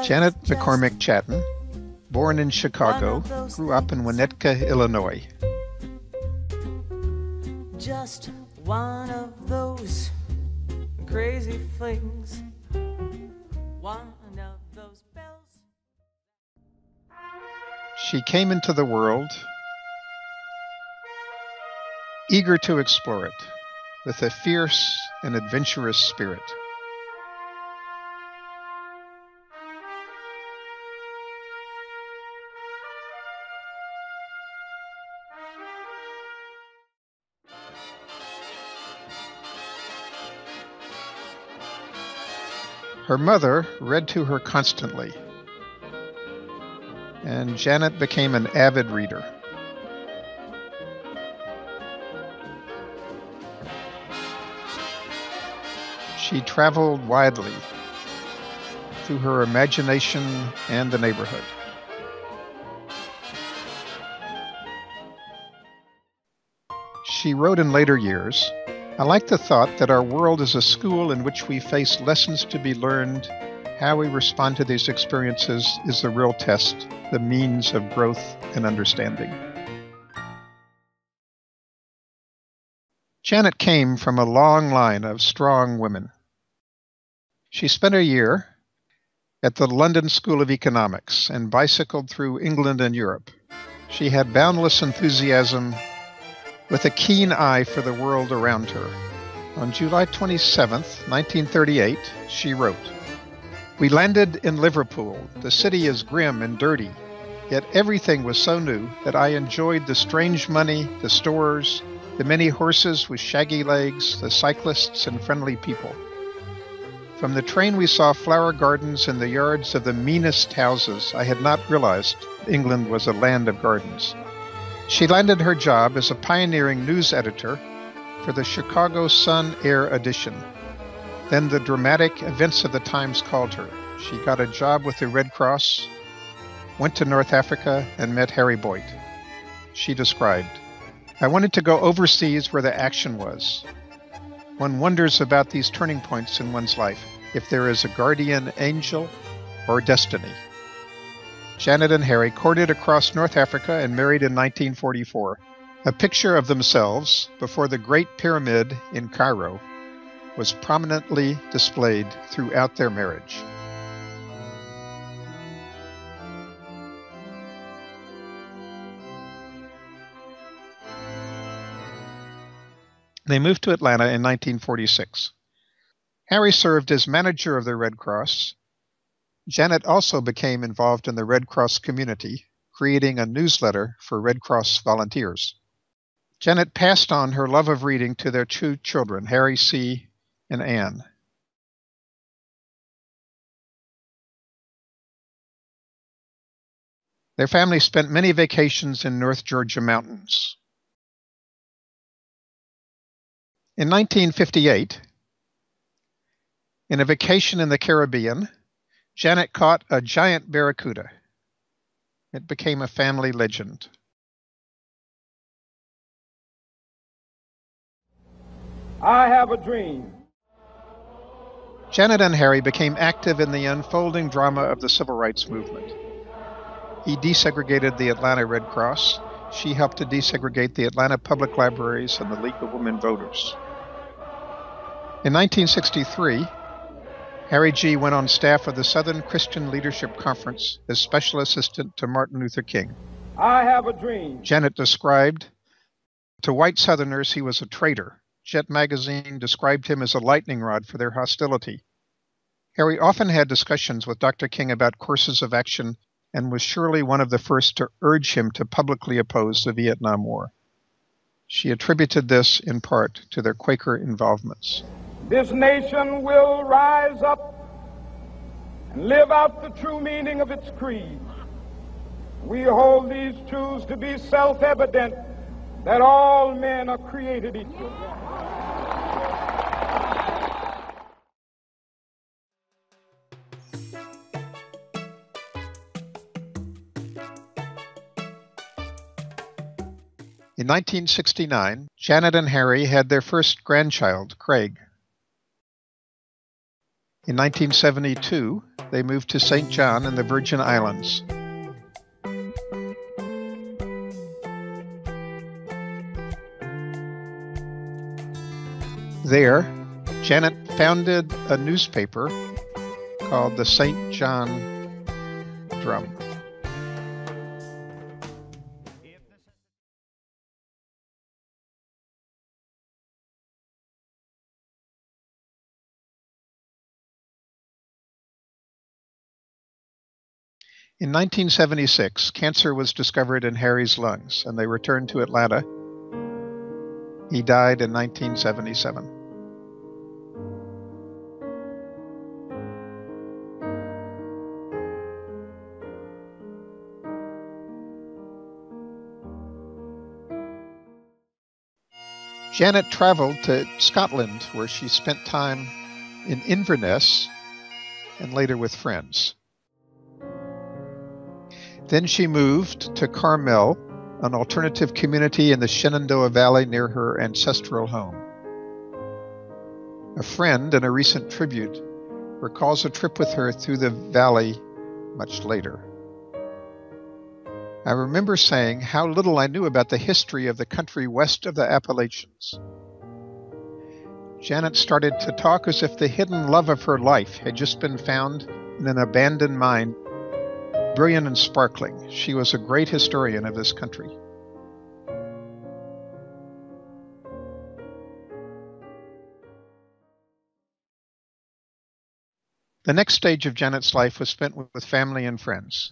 Janet McCormick Chatten, born in Chicago, grew up in Winnetka, Illinois. Just one of those crazy flings. One of those bells. She came into the world eager to explore it with a fierce and adventurous spirit. Her mother read to her constantly, and Janet became an avid reader. She traveled widely through her imagination and the neighborhood. She wrote in later years, "I like the thought that our world is a school in which we face lessons to be learned. How we respond to these experiences is the real test, the means of growth and understanding." Janet came from a long line of strong women. She spent a year at the London School of Economics and bicycled through England and Europe. She had boundless enthusiasm with a keen eye for the world around her. On July 27, 1938, she wrote, "We landed in Liverpool. The city is grim and dirty, yet everything was so new that I enjoyed the strange money, the stores, the many horses with shaggy legs, the cyclists and friendly people. From the train we saw flower gardens in the yards of the meanest houses. I had not realized England was a land of gardens." She landed her job as a pioneering news editor for the Chicago Sun-Air edition. Then the dramatic events of the times called her. She got a job with the Red Cross, went to North Africa, and met Harry Boyte. She described, "I wanted to go overseas where the action was. One wonders about these turning points in one's life, if there is a guardian angel or destiny." Janet and Harry courted across North Africa and married in 1944. A picture of themselves before the Great Pyramid in Cairo was prominently displayed throughout their marriage. They moved to Atlanta in 1946. Harry served as manager of the Red Cross. Janet also became involved in the Red Cross community, creating a newsletter for Red Cross volunteers. Janet passed on her love of reading to their two children, Harry C. and Anne. Their family spent many vacations in North Georgia mountains. In 1958, in a vacation in the Caribbean, Janet caught a giant barracuda. It became a family legend. I have a dream. Janet and Harry became active in the unfolding drama of the Civil Rights Movement. He desegregated the Atlanta Red Cross. She helped to desegregate the Atlanta Public Libraries and the League of Women Voters. In 1963, Harry G. went on staff of the Southern Christian Leadership Conference as special assistant to Martin Luther King. I have a dream. Janet described, "To white Southerners he was a traitor. Jet magazine described him as a lightning rod for their hostility." Harry often had discussions with Dr. King about courses of action and was surely one of the first to urge him to publicly oppose the Vietnam War. She attributed this in part to their Quaker involvements. This nation will rise up and live out the true meaning of its creed. We hold these truths to be self-evident, that all men are created equal. In 1969, Janet and Harry had their first grandchild, Craig. In 1972, they moved to St. John in the Virgin Islands. There, Janet founded a newspaper called the St. John Drum. In 1976, cancer was discovered in Harry's lungs, and they returned to Atlanta. He died in 1977. Janet traveled to Scotland, where she spent time in Inverness and later with friends. Then she moved to Carmel, an alternative community in the Shenandoah Valley near her ancestral home. A friend in a recent tribute recalls a trip with her through the valley much later. I remember saying how little I knew about the history of the country west of the Appalachians. Janet started to talk as if the hidden love of her life had just been found in an abandoned mine. Brilliant and sparkling, she was a great historian of this country. The next stage of Janet's life was spent with family and friends.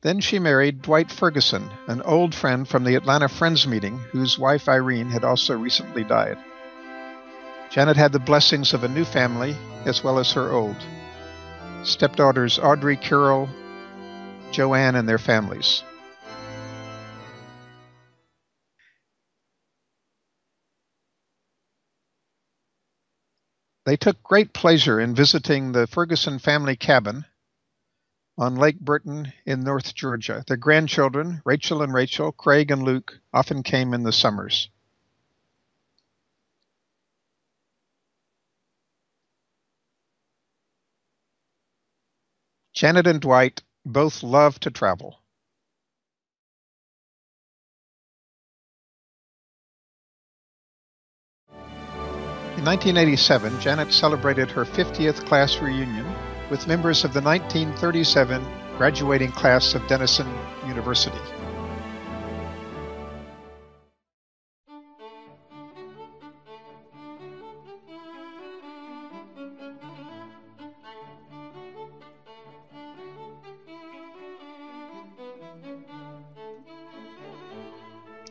Then she married Dwight Ferguson, an old friend from the Atlanta Friends meeting, whose wife Irene had also recently died. Janet had the blessings of a new family, as well as her old. Stepdaughters Audrey, Carol, Joanne, and their families. They took great pleasure in visiting the Ferguson family cabin on Lake Burton in North Georgia. Their grandchildren, Rachel and Rachel, Craig and Luke, often came in the summers. Janet and Dwight both loved to travel. In 1987, Janet celebrated her 50th class reunion with members of the 1937 graduating class of Denison University.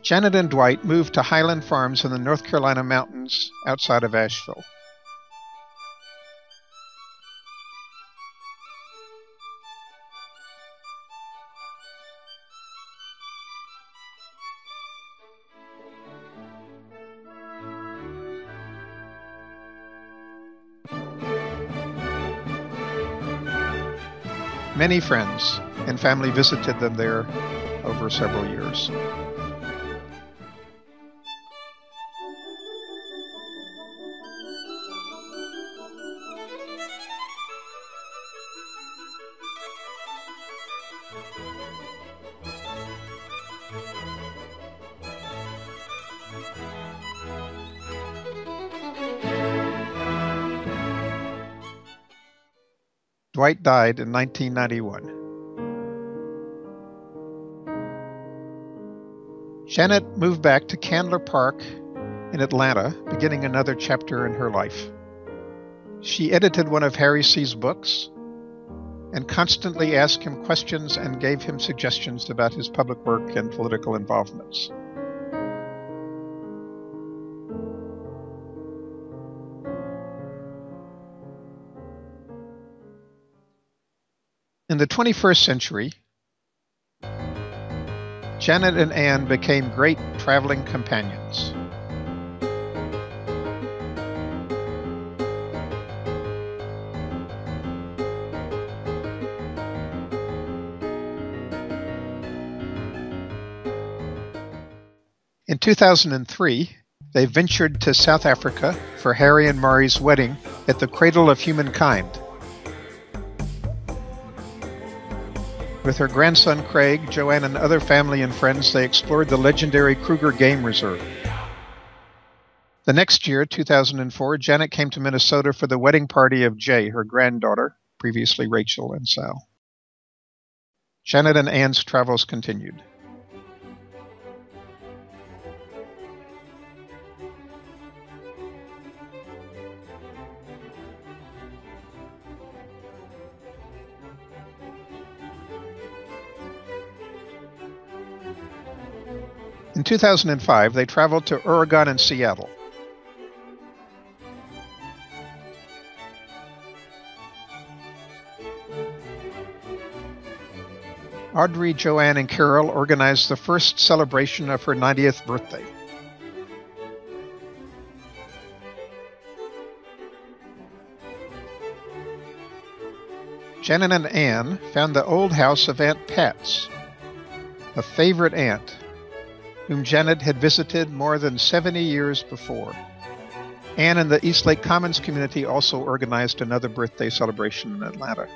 Janet and Dwight moved to Highland Farms in the North Carolina mountains outside of Asheville. Many friends and family visited them there over several years. Dwight died in 1991. Janet moved back to Candler Park in Atlanta, beginning another chapter in her life. She edited one of Harry C.'s books and constantly asked him questions and gave him suggestions about his public work and political involvements. In the 21st century, Janet and Anne became great traveling companions. In 2003, they ventured to South Africa for Harry and Mari's wedding at the Cradle of Humankind. With her grandson Craig, Joanne, and other family and friends, they explored the legendary Kruger Game Reserve. The next year, 2004, Janet came to Minnesota for the wedding party of Jay, her granddaughter, previously Rachel and Sal. Janet and Ann's travels continued. In 2005, they traveled to Oregon and Seattle. Audrey, Joanne, and Carol organized the first celebration of her 90th birthday. Janet and Ann found the old house of Aunt Pat's, a favorite aunt whom Janet had visited more than 70 years before. Ann and the Eastlake Commons community also organized another birthday celebration in Atlanta.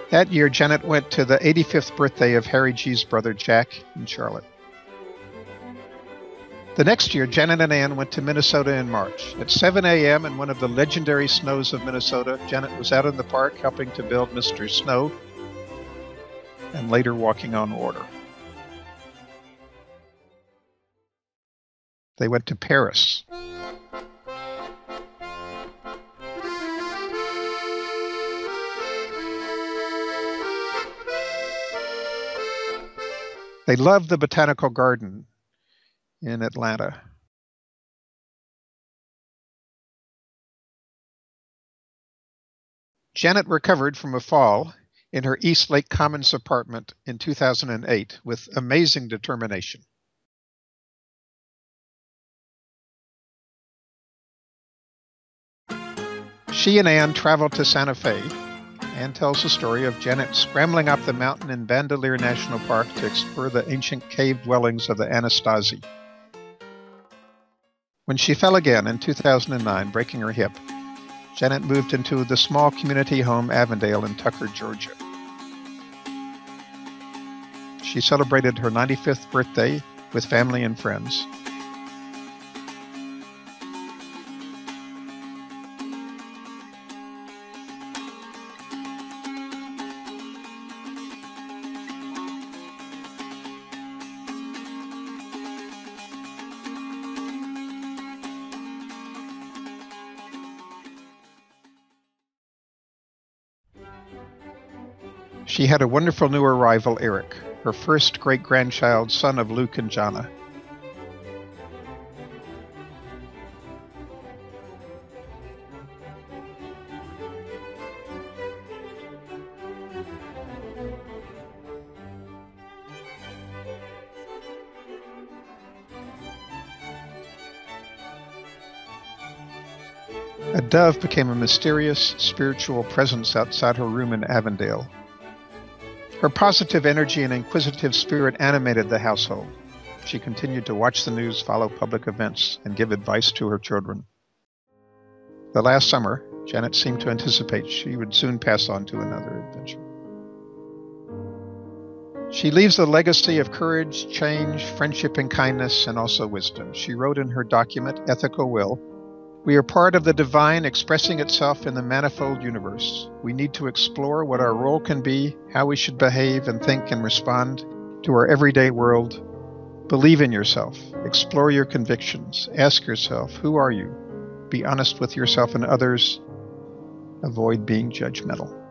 That year, Janet went to the 85th birthday of Harry G's brother Jack in Charlotte. The next year, Janet and Ann went to Minnesota in March. At 7 a.m. in one of the legendary snows of Minnesota, Janet was out in the park helping to build Mr. Snow and later walking on water. They went to Paris. They loved the Botanical Garden in Atlanta. Janet recovered from a fall in her Eastlake Commons apartment in 2008 with amazing determination. She and Ann traveled to Santa Fe. Ann tells the story of Janet scrambling up the mountain in Bandelier National Park to explore the ancient cave dwellings of the Anasazi. When she fell again in 2009, breaking her hip, Janet moved into the small community home Avondale in Tucker, Georgia. She celebrated her 95th birthday with family and friends. She had a wonderful new arrival, Eric, her first great-grandchild, son of Luke and Jana. A dove became a mysterious, spiritual presence outside her room in Avondale. Her positive energy and inquisitive spirit animated the household. She continued to watch the news, follow public events, and give advice to her children. The last summer, Janet seemed to anticipate she would soon pass on to another adventure. She leaves a legacy of courage, change, friendship, and kindness, and also wisdom. She wrote in her document, Ethical Will, "We are part of the divine expressing itself in the manifold universe. We need to explore what our role can be, how we should behave and think and respond to our everyday world. Believe in yourself. Explore your convictions. Ask yourself, who are you? Be honest with yourself and others. Avoid being judgmental."